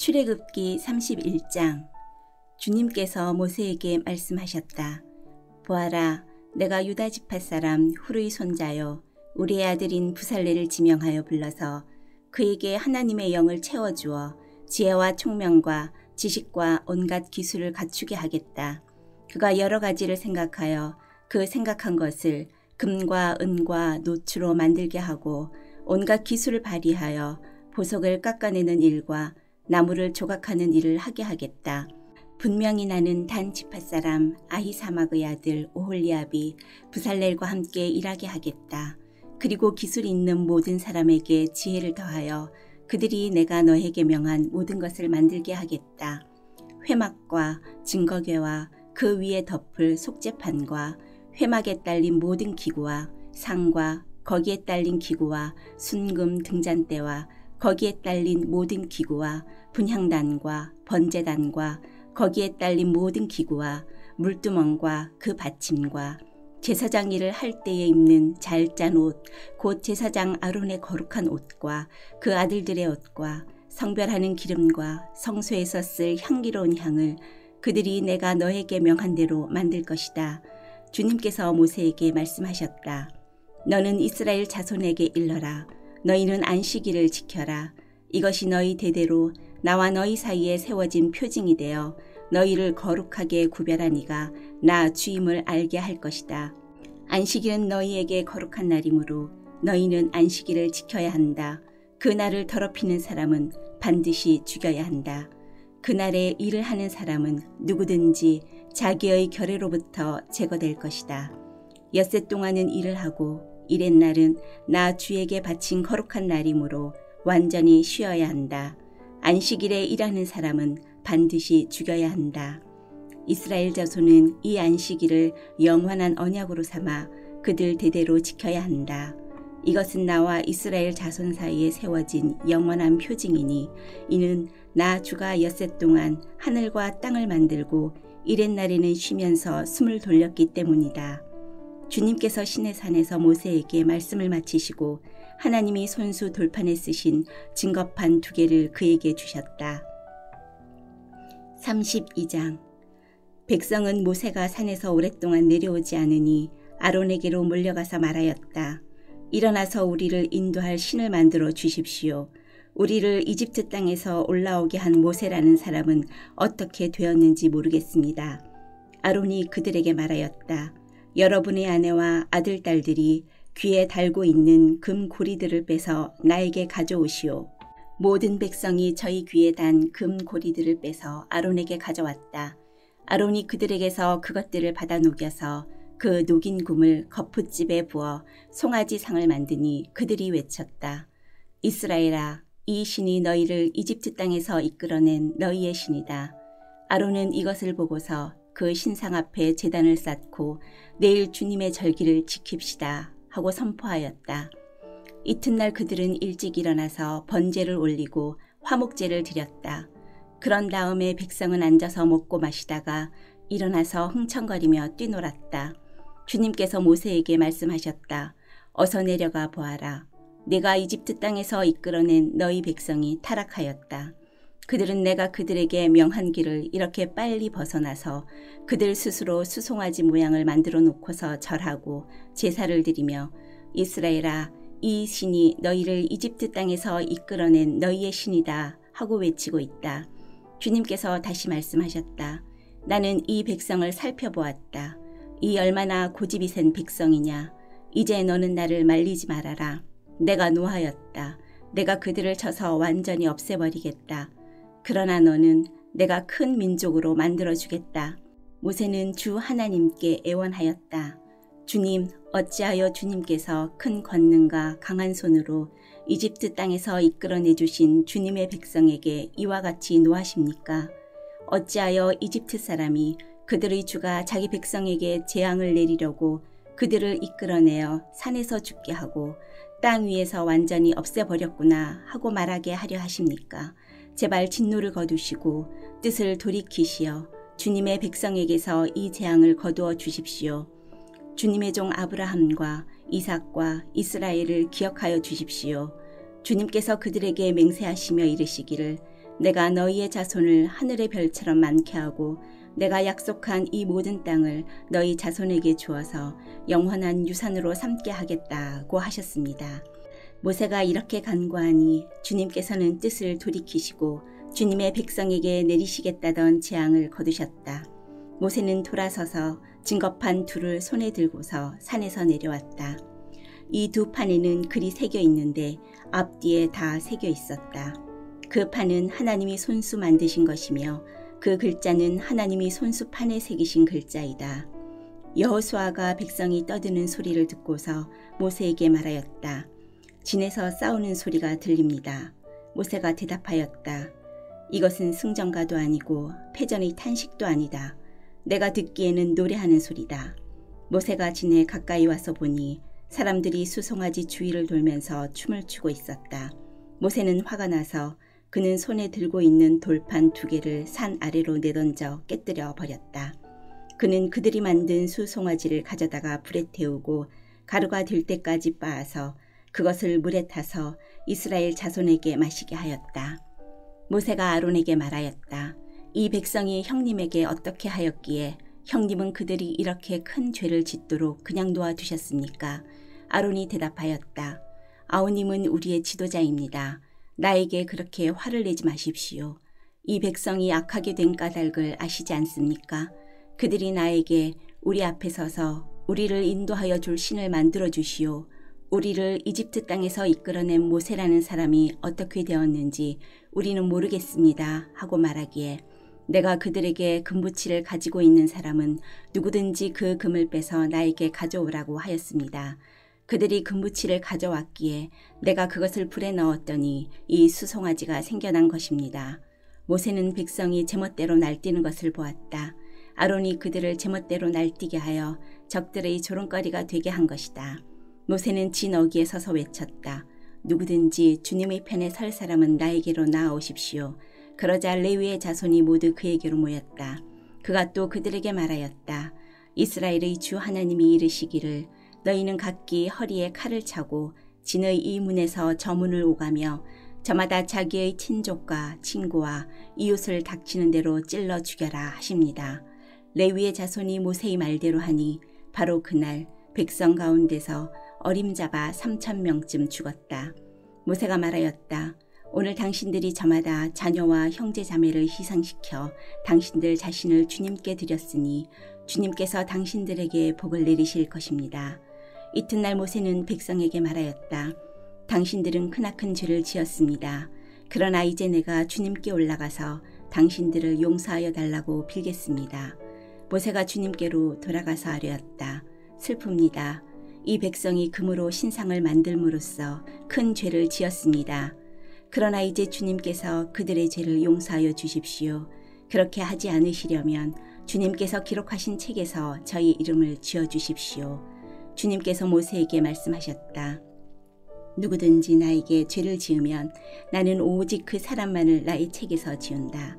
출애굽기 31장. 주님께서 모세에게 말씀하셨다. 보아라, 내가 유다 지파 사람 훌의 손자요 우리의 아들인 부살레를 지명하여 불러서 그에게 하나님의 영을 채워주어 지혜와 총명과 지식과 온갖 기술을 갖추게 하겠다. 그가 여러 가지를 생각하여 그 생각한 것을 금과 은과 노추로 만들게 하고 온갖 기술을 발휘하여 보석을 깎아내는 일과 나무를 조각하는 일을 하게 하겠다. 분명히 나는 단 지파 사람 아히사막의 아들 오홀리압이 부살렐과 함께 일하게 하겠다. 그리고 기술이 있는 모든 사람에게 지혜를 더하여 그들이 내가 너에게 명한 모든 것을 만들게 하겠다. 회막과 증거궤와 그 위에 덮을 속죄판과 회막에 딸린 모든 기구와 상과 거기에 딸린 기구와 순금 등잔대와 거기에 딸린 모든 기구와 분향단과 번제단과 거기에 딸린 모든 기구와 물두멍과 그 받침과 제사장 일을 할 때에 입는 잘 짠 옷, 곧 제사장 아론의 거룩한 옷과 그 아들들의 옷과 성별하는 기름과 성소에서 쓸 향기로운 향을 그들이 내가 너에게 명한 대로 만들 것이다. 주님께서 모세에게 말씀하셨다. 너는 이스라엘 자손에게 일러라. 너희는 안식일을 지켜라. 이것이 너희 대대로 나와 너희 사이에 세워진 표징이 되어 너희를 거룩하게 구별하니가 나 주임을 알게 할 것이다. 안식일은 너희에게 거룩한 날이므로 너희는 안식일을 지켜야 한다. 그 날을 더럽히는 사람은 반드시 죽여야 한다. 그날에 일을 하는 사람은 누구든지 자기의 결례로부터 제거될 것이다. 엿새 동안은 일을 하고 일의 날은 나 주에게 바친 거룩한 날이므로 완전히 쉬어야 한다. 안식일에 일하는 사람은 반드시 죽여야 한다. 이스라엘 자손은 이 안식일을 영원한 언약으로 삼아 그들 대대로 지켜야 한다. 이것은 나와 이스라엘 자손 사이에 세워진 영원한 표징이니 이는 나 주가 엿새 동안 하늘과 땅을 만들고 일의 날에는 쉬면서 숨을 돌렸기 때문이다. 주님께서 시내산에서 모세에게 말씀을 마치시고 하나님이 손수 돌판에 쓰신 증거판 2개를 그에게 주셨다. 32장. 백성은 모세가 산에서 오랫동안 내려오지 않으니 아론에게로 몰려가서 말하였다. 일어나서 우리를 인도할 신을 만들어 주십시오. 우리를 이집트 땅에서 올라오게 한 모세라는 사람은 어떻게 되었는지 모르겠습니다. 아론이 그들에게 말하였다. 여러분의 아내와 아들, 딸들이 귀에 달고 있는 금 고리들을 빼서 나에게 가져오시오. 모든 백성이 저희 귀에 단 금 고리들을 빼서 아론에게 가져왔다. 아론이 그들에게서 그것들을 받아 녹여서 그 녹인 금을 거푸집에 부어 송아지 상을 만드니 그들이 외쳤다. 이스라엘아, 이 신이 너희를 이집트 땅에서 이끌어낸 너희의 신이다. 아론은 이것을 보고서 그 신상 앞에 제단을 쌓고 내일 주님의 절기를 지킵시다 하고 선포하였다. 이튿날 그들은 일찍 일어나서 번제를 올리고 화목제를 드렸다. 그런 다음에 백성은 앉아서 먹고 마시다가 일어나서 흥청거리며 뛰놀았다. 주님께서 모세에게 말씀하셨다. 어서 내려가 보아라. 내가 이집트 땅에서 이끌어낸 너희 백성이 타락하였다. 그들은 내가 그들에게 명한 길을 이렇게 빨리 벗어나서 그들 스스로 수송아지 모양을 만들어 놓고서 절하고 제사를 드리며 이스라엘아, 이 신이 너희를 이집트 땅에서 이끌어낸 너희의 신이다 하고 외치고 있다. 주님께서 다시 말씀하셨다. 나는 이 백성을 살펴보았다. 이 얼마나 고집이 센 백성이냐. 이제 너는 나를 말리지 말아라. 내가 노하였다. 내가 그들을 쳐서 완전히 없애버리겠다. 그러나 너는 내가 큰 민족으로 만들어주겠다. 모세는 주 하나님께 애원하였다. 주님, 어찌하여 주님께서 큰 권능과 강한 손으로 이집트 땅에서 이끌어내주신 주님의 백성에게 이와 같이 노하십니까? 어찌하여 이집트 사람이 그들의 주가 자기 백성에게 재앙을 내리려고 그들을 이끌어내어 산에서 죽게 하고 땅 위에서 완전히 없애버렸구나 하고 말하게 하려 하십니까? 제발 진노를 거두시고 뜻을 돌이키시어 주님의 백성에게서 이 재앙을 거두어 주십시오. 주님의 종 아브라함과 이삭과 이스라엘을 기억하여 주십시오. 주님께서 그들에게 맹세하시며 이르시기를 내가 너희의 자손을 하늘의 별처럼 많게 하고 내가 약속한 이 모든 땅을 너희 자손에게 주어서 영원한 유산으로 삼게 하겠다고 하셨습니다. 모세가 이렇게 간구하니 주님께서는 뜻을 돌이키시고 주님의 백성에게 내리시겠다던 재앙을 거두셨다. 모세는 돌아서서 증거판 둘을 손에 들고서 산에서 내려왔다. 이 두 판에는 글이 새겨 있는데 앞뒤에 다 새겨 있었다. 그 판은 하나님이 손수 만드신 것이며 그 글자는 하나님이 손수판에 새기신 글자이다. 여호수아가 백성이 떠드는 소리를 듣고서 모세에게 말하였다. 진에서 싸우는 소리가 들립니다. 모세가 대답하였다. 이것은 승전가도 아니고 패전의 탄식도 아니다. 내가 듣기에는 노래하는 소리다. 모세가 진에 가까이 와서 보니 사람들이 수송아지 주위를 돌면서 춤을 추고 있었다. 모세는 화가 나서 그는 손에 들고 있는 돌판 2개를 산 아래로 내던져 깨뜨려 버렸다. 그는 그들이 만든 수송아지를 가져다가 불에 태우고 가루가 될 때까지 빻아서 그것을 물에 타서 이스라엘 자손에게 마시게 하였다. 모세가 아론에게 말하였다. 이 백성이 형님에게 어떻게 하였기에 형님은 그들이 이렇게 큰 죄를 짓도록 그냥 놓아두셨습니까? 아론이 대답하였다. 아우님은 우리의 지도자입니다. 나에게 그렇게 화를 내지 마십시오. 이 백성이 악하게 된 까닭을 아시지 않습니까? 그들이 나에게 우리 앞에 서서 우리를 인도하여 줄 신을 만들어 주시오. 우리를 이집트 땅에서 이끌어낸 모세라는 사람이 어떻게 되었는지 우리는 모르겠습니다 하고 말하기에 내가 그들에게 금부치를 가지고 있는 사람은 누구든지 그 금을 빼서 나에게 가져오라고 하였습니다. 그들이 금부치를 가져왔기에 내가 그것을 불에 넣었더니 이 수송아지가 생겨난 것입니다. 모세는 백성이 제멋대로 날뛰는 것을 보았다. 아론이 그들을 제멋대로 날뛰게 하여 적들의 조롱거리가 되게 한 것이다. 모세는 진 어귀에 서서 외쳤다. 누구든지 주님의 편에 설 사람은 나에게로 나아오십시오. 그러자 레위의 자손이 모두 그에게로 모였다. 그가 또 그들에게 말하였다. 이스라엘의 주 하나님이 이르시기를 너희는 각기 허리에 칼을 차고 진의 이 문에서 저 문을 오가며 저마다 자기의 친족과 친구와 이웃을 닥치는 대로 찔러 죽여라 하십니다. 레위의 자손이 모세의 말대로 하니 바로 그날 백성 가운데서 어림잡아 3,000명쯤 죽었다. 모세가 말하였다. 오늘 당신들이 저마다 자녀와 형제 자매를 희생시켜 당신들 자신을 주님께 드렸으니 주님께서 당신들에게 복을 내리실 것입니다. 이튿날 모세는 백성에게 말하였다. 당신들은 크나큰 죄를 지었습니다. 그러나 이제 내가 주님께 올라가서 당신들을 용서하여 달라고 빌겠습니다. 모세가 주님께로 돌아가서 아뢰었다. 슬픕니다. 이 백성이 금으로 신상을 만들므로써 큰 죄를 지었습니다. 그러나 이제 주님께서 그들의 죄를 용서하여 주십시오. 그렇게 하지 않으시려면 주님께서 기록하신 책에서 저희 이름을 지어주십시오. 주님께서 모세에게 말씀하셨다. 누구든지 나에게 죄를 지으면 나는 오직 그 사람만을 나의 책에서 지운다.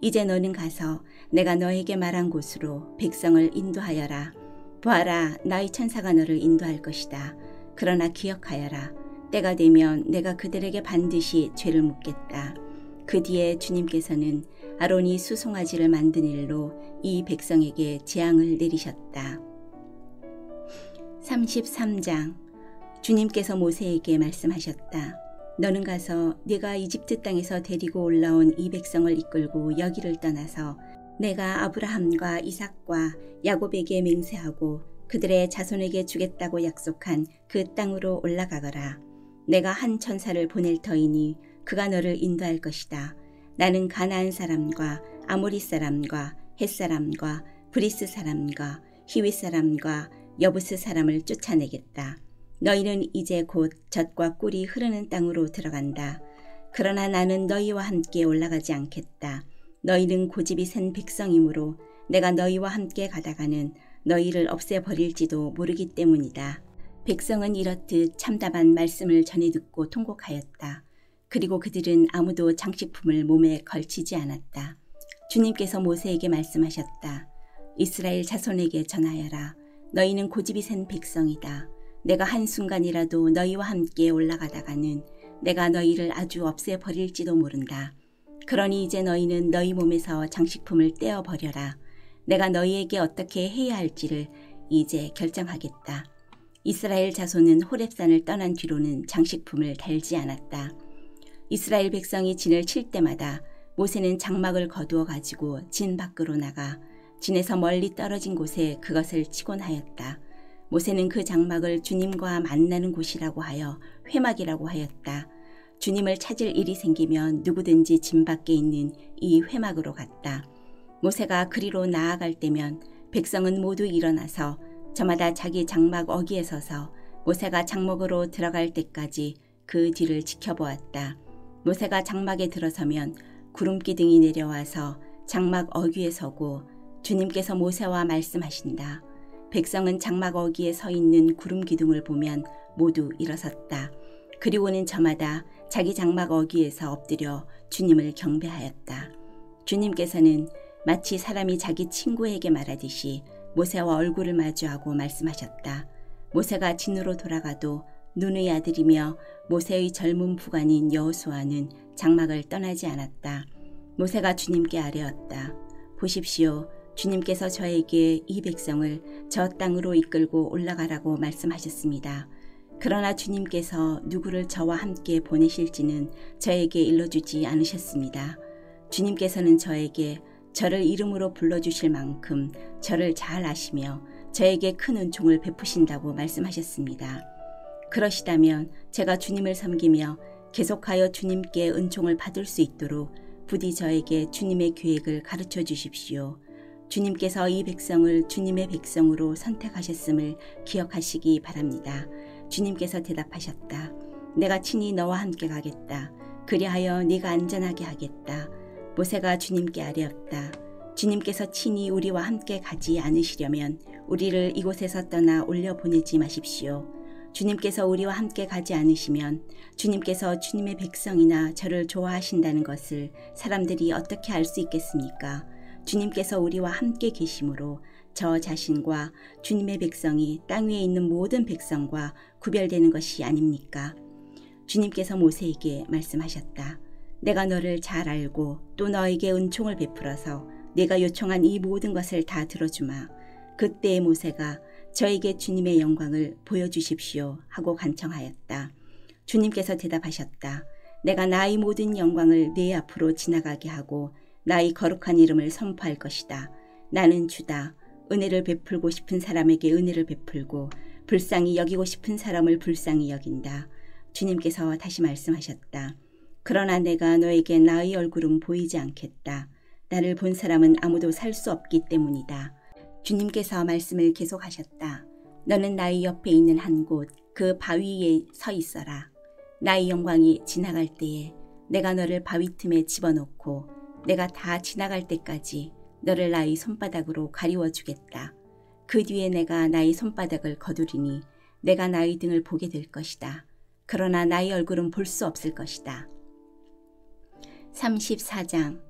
이제 너는 가서 내가 너에게 말한 곳으로 백성을 인도하여라. 보아라, 나의 천사가 너를 인도할 것이다. 그러나 기억하여라. 때가 되면 내가 그들에게 반드시 죄를 묻겠다. 그 뒤에 주님께서는 아론이 수송아지를 만든 일로 이 백성에게 재앙을 내리셨다. 33장. 주님께서 모세에게 말씀하셨다. 너는 가서 네가 이집트 땅에서 데리고 올라온 이 백성을 이끌고 여기를 떠나서 내가 아브라함과 이삭과 야곱에게 맹세하고 그들의 자손에게 주겠다고 약속한 그 땅으로 올라가거라. 내가 한 천사를 보낼 터이니 그가 너를 인도할 것이다. 나는 가나안 사람과 아모리 사람과 헷 사람과 브리스 사람과 히윗 사람과 여부스 사람을 쫓아내겠다. 너희는 이제 곧 젖과 꿀이 흐르는 땅으로 들어간다. 그러나 나는 너희와 함께 올라가지 않겠다. 너희는 고집이 센 백성이므로 내가 너희와 함께 가다가는 너희를 없애버릴지도 모르기 때문이다. 백성은 이렇듯 참담한 말씀을 전해 듣고 통곡하였다. 그리고 그들은 아무도 장식품을 몸에 걸치지 않았다. 주님께서 모세에게 말씀하셨다. 이스라엘 자손에게 전하여라. 너희는 고집이 센 백성이다. 내가 한순간이라도 너희와 함께 올라가다가는 내가 너희를 아주 없애버릴지도 모른다. 그러니 이제 너희는 너희 몸에서 장식품을 떼어버려라. 내가 너희에게 어떻게 해야 할지를 이제 결정하겠다. 이스라엘 자손은 호렙산을 떠난 뒤로는 장식품을 달지 않았다. 이스라엘 백성이 진을 칠 때마다 모세는 장막을 거두어 가지고 진 밖으로 나가 진에서 멀리 떨어진 곳에 그것을 치곤 하였다. 모세는 그 장막을 주님과 만나는 곳이라고 하여 회막이라고 하였다. 주님을 찾을 일이 생기면 누구든지 진 밖에 있는 이 회막으로 갔다. 모세가 그리로 나아갈 때면 백성은 모두 일어나서 저마다 자기 장막 어귀에 서서 모세가 장막으로 들어갈 때까지 그 뒤를 지켜보았다. 모세가 장막에 들어서면 구름기둥이 내려와서 장막 어귀에 서고 주님께서 모세와 말씀하신다. 백성은 장막 어귀에 서 있는 구름기둥을 보면 모두 일어섰다. 그리고는 저마다 자기 장막 어귀에서 엎드려 주님을 경배하였다. 주님께서는 마치 사람이 자기 친구에게 말하듯이 모세와 얼굴을 마주하고 말씀하셨다. 모세가 진으로 돌아가도 눈의 아들이며 모세의 젊은 부관인 여호수아는 장막을 떠나지 않았다. 모세가 주님께 아뢰었다. 보십시오. 주님께서 저에게 이 백성을 저 땅으로 이끌고 올라가라고 말씀하셨습니다. 그러나 주님께서 누구를 저와 함께 보내실지는 저에게 일러주지 않으셨습니다. 주님께서는 저에게 저를 이름으로 불러주실 만큼 저를 잘 아시며 저에게 큰 은총을 베푸신다고 말씀하셨습니다. 그러시다면 제가 주님을 섬기며 계속하여 주님께 은총을 받을 수 있도록 부디 저에게 주님의 계획을 가르쳐 주십시오. 주님께서 이 백성을 주님의 백성으로 선택하셨음을 기억하시기 바랍니다. 주님께서 대답하셨다. 내가 친히 너와 함께 가겠다. 그리하여 네가 안전하게 하겠다. 모세가 주님께 아뢰었다. 주님께서 친히 우리와 함께 가지 않으시려면 우리를 이곳에서 떠나 올려보내지 마십시오. 주님께서 우리와 함께 가지 않으시면 주님께서 주님의 백성이나 저를 좋아하신다는 것을 사람들이 어떻게 알 수 있겠습니까? 주님께서 우리와 함께 계심으로 저 자신과 주님의 백성이 땅 위에 있는 모든 백성과 구별되는 것이 아닙니까? 주님께서 모세에게 말씀하셨다. 내가 너를 잘 알고 또 너에게 은총을 베풀어서 네가 요청한 이 모든 것을 다 들어주마. 그때의 모세가 저에게 주님의 영광을 보여주십시오 하고 간청하였다. 주님께서 대답하셨다. 내가 나의 모든 영광을 네 앞으로 지나가게 하고 나의 거룩한 이름을 선포할 것이다. 나는 주다. 은혜를 베풀고 싶은 사람에게 은혜를 베풀고 불쌍히 여기고 싶은 사람을 불쌍히 여긴다. 주님께서 다시 말씀하셨다. 그러나 내가 너에게 나의 얼굴은 보이지 않겠다. 나를 본 사람은 아무도 살 수 없기 때문이다. 주님께서 말씀을 계속하셨다. 너는 나의 옆에 있는 한 곳, 그 바위에 서 있어라. 나의 영광이 지나갈 때에 내가 너를 바위 틈에 집어넣고 내가 다 지나갈 때까지 너를 나의 손바닥으로 가리워 주겠다. 그 뒤에 내가 나의 손바닥을 거두리니 내가 나의 등을 보게 될 것이다. 그러나 나의 얼굴은 볼 수 없을 것이다. 34장.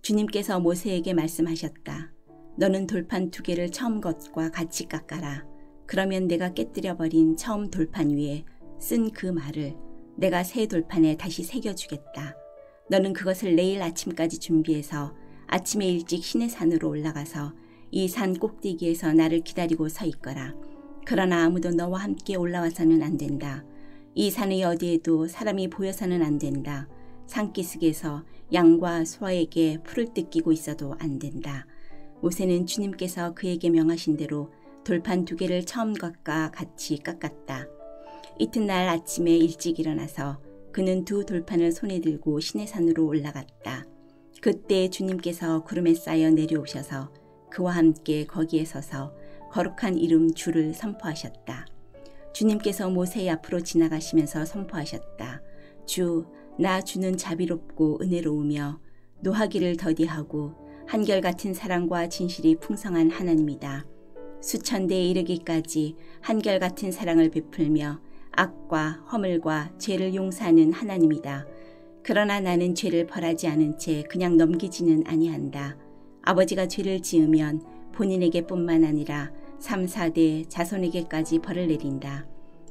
주님께서 모세에게 말씀하셨다. 너는 돌판 2개를 처음 것과 같이 깎아라. 그러면 내가 깨뜨려버린 처음 돌판 위에 쓴 그 말을 내가 새 돌판에 다시 새겨주겠다. 너는 그것을 내일 아침까지 준비해서 아침에 일찍 시내산으로 올라가서 이 산 꼭대기에서 나를 기다리고 서 있거라. 그러나 아무도 너와 함께 올라와서는 안 된다. 이 산의 어디에도 사람이 보여서는 안 된다. 산기슭에서 양과 소에게 풀을 뜯기고 있어도 안 된다. 모세는 주님께서 그에게 명하신 대로 돌판 2개를 처음 것과 같이 깎았다. 이튿날 아침에 일찍 일어나서 그는 2 돌판을 손에 들고 시내산으로 올라갔다. 그때 주님께서 구름에 쌓여 내려오셔서 그와 함께 거기에 서서 거룩한 이름 주를 선포하셨다. 주님께서 모세의 앞으로 지나가시면서 선포하셨다. 주, 나 주는 자비롭고 은혜로우며 노하기를 더디하고 한결같은 사랑과 진실이 풍성한 하나님이다. 수천대에 이르기까지 한결같은 사랑을 베풀며 악과 허물과 죄를 용서하는 하나님이다. 그러나 나는 죄를 벌하지 않은 채 그냥 넘기지는 아니한다. 아버지가 죄를 지으면 본인에게 뿐만 아니라 3, 4대 자손에게까지 벌을 내린다.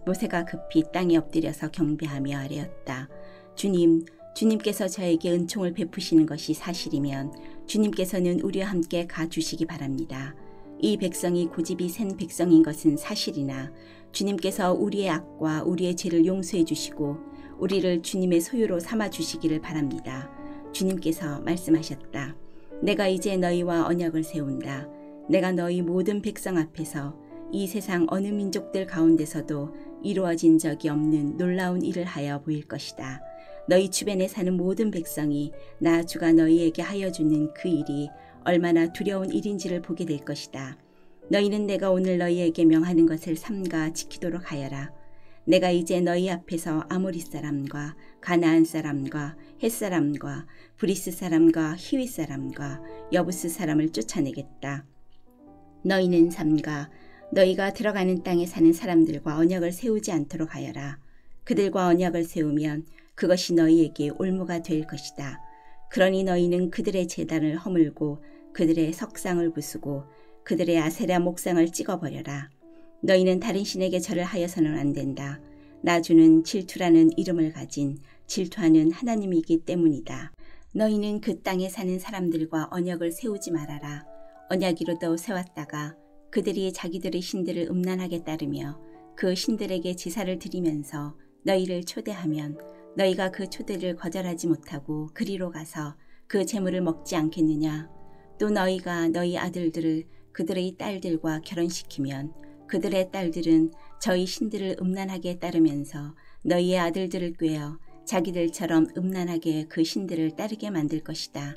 모세가 급히 땅에 엎드려서 경배하며 아뢰었다. 주님, 주님께서 저에게 은총을 베푸시는 것이 사실이면 주님께서는 우리와 함께 가주시기 바랍니다. 이 백성이 고집이 센 백성인 것은 사실이나 주님께서 우리의 악과 우리의 죄를 용서해 주시고 우리를 주님의 소유로 삼아 주시기를 바랍니다. 주님께서 말씀하셨다. 내가 이제 너희와 언약을 세운다. 내가 너희 모든 백성 앞에서 이 세상 어느 민족들 가운데서도 이루어진 적이 없는 놀라운 일을 하여 보일 것이다. 너희 주변에 사는 모든 백성이 나 주가 너희에게 하여 주는 그 일이 얼마나 두려운 일인지를 보게 될 것이다. 너희는 내가 오늘 너희에게 명하는 것을 삼가 지키도록 하여라. 내가 이제 너희 앞에서 아모리 사람과 가나안 사람과 헷 사람과 브리스 사람과 히윗 사람과 여부스 사람을 쫓아내겠다. 너희는 삼가 너희가 들어가는 땅에 사는 사람들과 언약을 세우지 않도록 하여라. 그들과 언약을 세우면 그것이 너희에게 올무가 될 것이다. 그러니 너희는 그들의 제단을 허물고 그들의 석상을 부수고 그들의 아세라 목상을 찍어버려라. 너희는 다른 신에게 절을 하여서는 안 된다. 나 주는 질투라는 이름을 가진 질투하는 하나님이기 때문이다. 너희는 그 땅에 사는 사람들과 언약을 세우지 말아라. 언약이로도 세웠다가 그들이 자기들의 신들을 음란하게 따르며 그 신들에게 제사를 드리면서 너희를 초대하면 너희가 그 초대를 거절하지 못하고 그리로 가서 그 제물을 먹지 않겠느냐. 또 너희가 너희 아들들을 그들의 딸들과 결혼시키면 그들의 딸들은 저희 신들을 음란하게 따르면서 너희의 아들들을 꾀어 자기들처럼 음란하게 그 신들을 따르게 만들 것이다.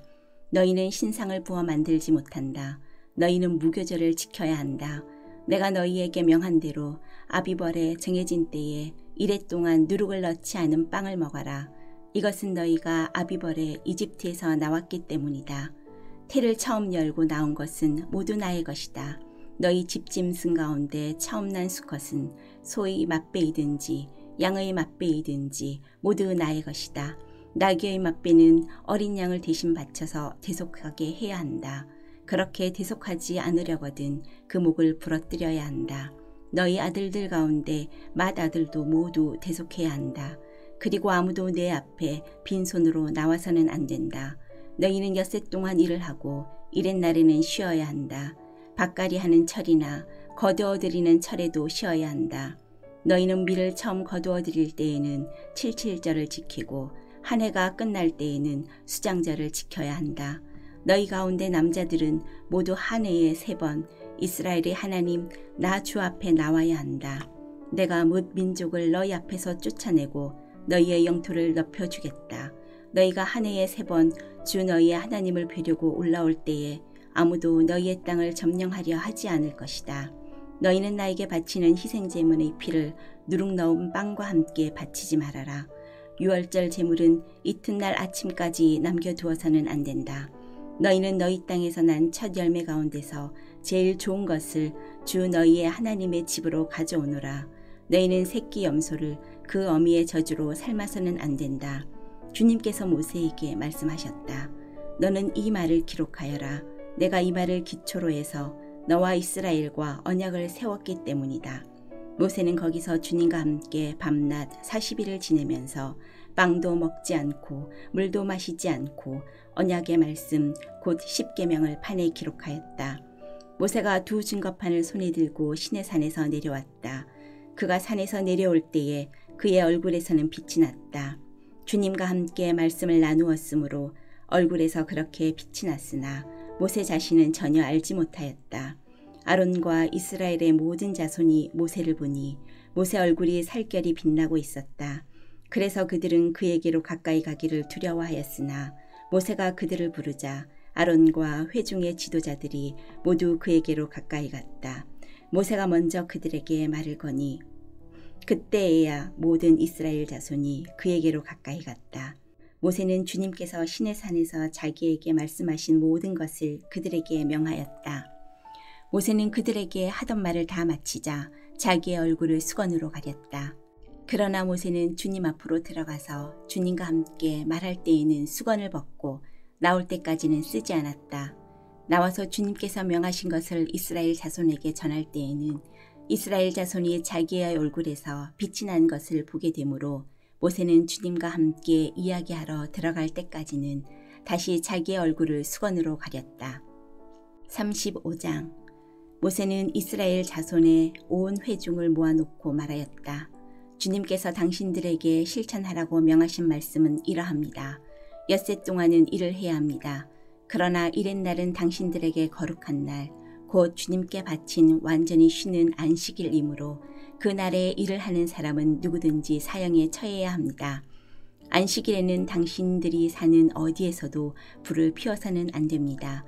너희는 신상을 부어 만들지 못한다. 너희는 무교절을 지켜야 한다. 내가 너희에게 명한 대로 아비벌에 정해진 때에 이래 동안 누룩을 넣지 않은 빵을 먹어라. 이것은 너희가 아비벌에 이집트에서 나왔기 때문이다. 태를 처음 열고 나온 것은 모두 나의 것이다. 너희 집짐승 가운데 처음 난 수컷은 소의 맛배이든지 양의 맛배이든지 모두 나의 것이다. 나귀의 맛배는 어린 양을 대신 바쳐서 대속하게 해야 한다. 그렇게 대속하지 않으려거든 그 목을 부러뜨려야 한다. 너희 아들들 가운데 맏아들도 모두 대속해야 한다. 그리고 아무도 내 앞에 빈손으로 나와서는 안 된다. 너희는 엿새 동안 일을 하고 이렛날에는 쉬어야 한다. 밭갈이 하는 철이나 거두어들이는 철에도 쉬어야 한다. 너희는 밀을 처음 거두어들일 때에는 칠칠절을 지키고 한 해가 끝날 때에는 수장절을 지켜야 한다. 너희 가운데 남자들은 모두 한 해에 3번 이스라엘의 하나님 나 주 앞에 나와야 한다. 내가 뭇 민족을 너희 앞에서 쫓아내고 너희의 영토를 넓혀주겠다. 너희가 한 해에 3번 주 너희의 하나님을 뵈려고 올라올 때에 아무도 너희의 땅을 점령하려 하지 않을 것이다. 너희는 나에게 바치는 희생제물의 피를 누룩 넣은 빵과 함께 바치지 말아라. 유월절 제물은 이튿날 아침까지 남겨두어서는 안 된다. 너희는 너희 땅에서 난 첫 열매 가운데서 제일 좋은 것을 주 너희의 하나님의 집으로 가져오노라. 너희는 새끼 염소를 그 어미의 젖으로 삶아서는 안 된다. 주님께서 모세에게 말씀하셨다. 너는 이 말을 기록하여라. 내가 이 말을 기초로 해서 너와 이스라엘과 언약을 세웠기 때문이다. 모세는 거기서 주님과 함께 밤낮 40일을 지내면서 빵도 먹지 않고 물도 마시지 않고 언약의 말씀 곧 십계명을 판에 기록하였다. 모세가 2 증거판을 손에 들고 시내산에서 내려왔다. 그가 산에서 내려올 때에 그의 얼굴에서는 빛이 났다. 주님과 함께 말씀을 나누었으므로 얼굴에서 그렇게 빛이 났으나 모세 자신은 전혀 알지 못하였다. 아론과 이스라엘의 모든 자손이 모세를 보니 모세 얼굴이 살결이 빛나고 있었다. 그래서 그들은 그에게로 가까이 가기를 두려워하였으나 모세가 그들을 부르자 아론과 회중의 지도자들이 모두 그에게로 가까이 갔다. 모세가 먼저 그들에게 말을 거니 그때에야 모든 이스라엘 자손이 그에게로 가까이 갔다. 모세는 주님께서 시내산에서 자기에게 말씀하신 모든 것을 그들에게 명하였다. 모세는 그들에게 하던 말을 다 마치자 자기의 얼굴을 수건으로 가렸다. 그러나 모세는 주님 앞으로 들어가서 주님과 함께 말할 때에는 수건을 벗고 나올 때까지는 쓰지 않았다. 나와서 주님께서 명하신 것을 이스라엘 자손에게 전할 때에는 이스라엘 자손이 자기의 얼굴에서 빛이 난 것을 보게 되므로 모세는 주님과 함께 이야기하러 들어갈 때까지는 다시 자기의 얼굴을 수건으로 가렸다. 35장. 모세는 이스라엘 자손의 온 회중을 모아놓고 말하였다. 주님께서 당신들에게 실천하라고 명하신 말씀은 이러합니다. 엿새 동안은 일을 해야 합니다. 그러나 이렛날은 당신들에게 거룩한 날, 곧 주님께 바친 완전히 쉬는 안식일이므로 그날에 일을 하는 사람은 누구든지 사형에 처해야 합니다. 안식일에는 당신들이 사는 어디에서도 불을 피워서는 안 됩니다.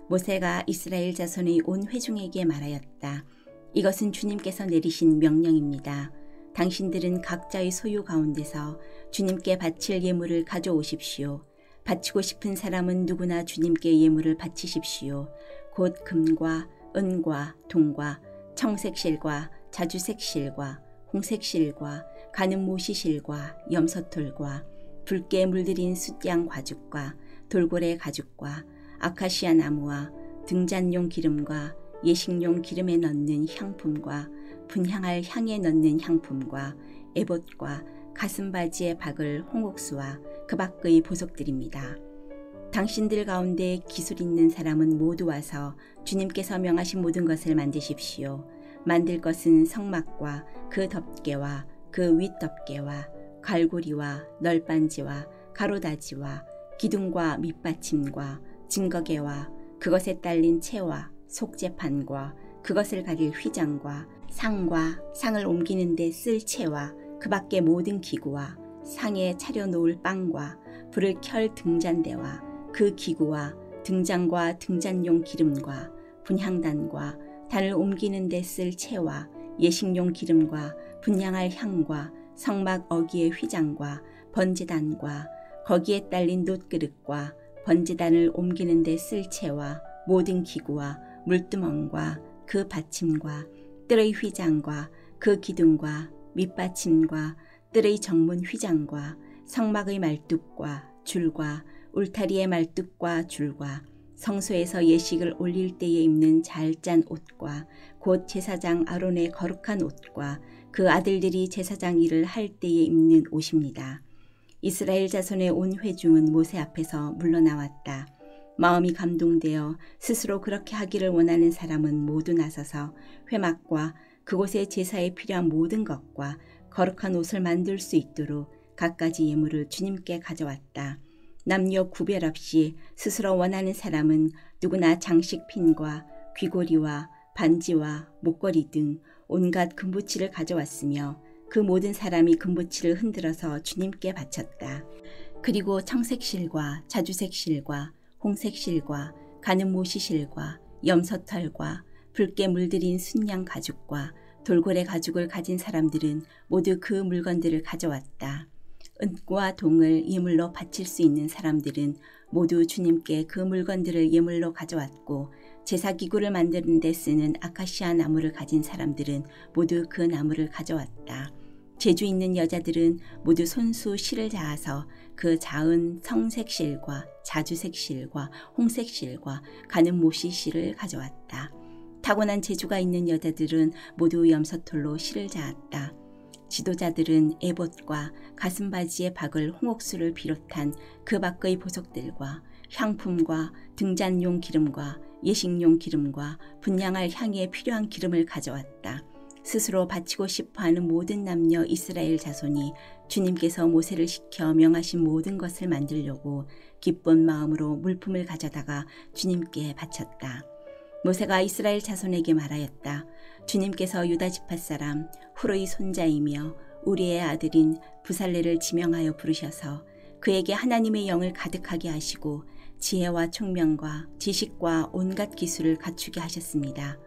모세가 이스라엘 자손의 온 회중에게 말하였다. 이것은 주님께서 내리신 명령입니다. 당신들은 각자의 소유 가운데서 주님께 바칠 예물을 가져오십시오. 바치고 싶은 사람은 누구나 주님께 예물을 바치십시오. 곧 금과 은과 동과 청색실과 자주색실과 홍색실과 가는 모시실과 염소털과 붉게 물들인 숫양 가죽과 돌고래 가죽과 아카시아 나무와 등잔용 기름과 예식용 기름에 넣는 향품과 분향할 향에 넣는 향품과 에봇과 가슴바지에 박을 홍옥수와 그 밖의 보석들입니다. 당신들 가운데 기술 있는 사람은 모두 와서 주님께서 명하신 모든 것을 만드십시오. 만들 것은 성막과 그 덮개와 그 윗덮개와 갈고리와 널빤지와 가로다지와 기둥과 밑받침과 증거개와 그것에 딸린 채와 속재판과 그것을 가릴 휘장과 상과 상을 옮기는 데 쓸 채와 그 밖의 모든 기구와 상에 차려놓을 빵과 불을 켤 등잔대와 그 기구와 등잔과 등잔용 기름과 분향단과 단을 옮기는 데 쓸 채와 예식용 기름과 분향할 향과 성막 어기의 휘장과 번제단과 거기에 딸린 놋그릇과 번제단을 옮기는 데 쓸 채와 모든 기구와 물두멍과 그 받침과 뜰의 휘장과 그 기둥과 밑받침과 뜰의 정문 휘장과 성막의 말뚝과 줄과 울타리의 말뚝과 줄과 성소에서 예식을 올릴 때에 입는 잘 짠 옷과 곧 제사장 아론의 거룩한 옷과 그 아들들이 제사장 일을 할 때에 입는 옷입니다. 이스라엘 자손의 온 회중은 모세 앞에서 물러나왔다. 마음이 감동되어 스스로 그렇게 하기를 원하는 사람은 모두 나서서 회막과 그곳에 제사에 필요한 모든 것과 거룩한 옷을 만들 수 있도록 갖가지 예물을 주님께 가져왔다. 남녀 구별 없이 스스로 원하는 사람은 누구나 장식핀과 귀고리와 반지와 목걸이 등 온갖 금부치를 가져왔으며 그 모든 사람이 금부치를 흔들어서 주님께 바쳤다. 그리고 청색실과 자주색실과 홍색실과 가는 모시실과 염소털과 붉게 물들인 순양 가죽과 돌고래 가죽을 가진 사람들은 모두 그 물건들을 가져왔다. 은과 동을 예물로 바칠 수 있는 사람들은 모두 주님께 그 물건들을 예물로 가져왔고 제사기구를 만드는 데 쓰는 아카시아 나무를 가진 사람들은 모두 그 나무를 가져왔다. 재주 있는 여자들은 모두 손수 실을 자아서 그 자은 성색실과 자주색실과 홍색실과 가는 모시실을 가져왔다. 타고난 재주가 있는 여자들은 모두 염소털로 실을 자았다. 지도자들은 에봇과 가슴바지에 박을 홍옥수를 비롯한 그 밖의 보석들과 향품과 등잔용 기름과 예식용 기름과 분향할 향에 필요한 기름을 가져왔다. 스스로 바치고 싶어하는 모든 남녀 이스라엘 자손이 주님께서 모세를 시켜 명하신 모든 것을 만들려고 기쁜 마음으로 물품을 가져다가 주님께 바쳤다. 모세가 이스라엘 자손에게 말하였다. 주님께서 유다 지파 사람 후르의 손자이며 우리의 아들인 부살레를 지명하여 부르셔서 그에게 하나님의 영을 가득하게 하시고 지혜와 총명과 지식과 온갖 기술을 갖추게 하셨습니다.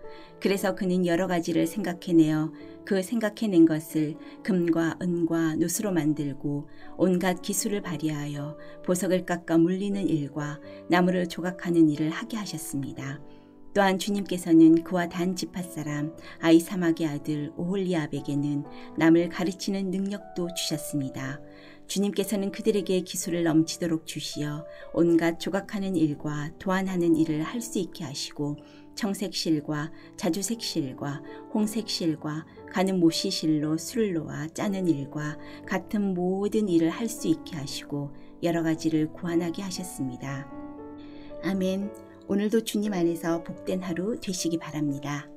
그래서 그는 여러 가지를 생각해내어 그 생각해낸 것을 금과 은과 놋으로 만들고 온갖 기술을 발휘하여 보석을 깎아 물리는 일과 나무를 조각하는 일을 하게 하셨습니다. 또한 주님께서는 그와 단 지파 사람 아이사막의 아들 오홀리압에게는 남을 가르치는 능력도 주셨습니다. 주님께서는 그들에게 기술을 넘치도록 주시어 온갖 조각하는 일과 도안하는 일을 할 수 있게 하시고 청색실과 자주색실과 홍색실과 가는 모시실로 술로와 짜는 일과 같은 모든 일을 할 수 있게 하시고 여러 가지를 고안하게 하셨습니다. 아멘. 오늘도 주님 안에서 복된 하루 되시기 바랍니다.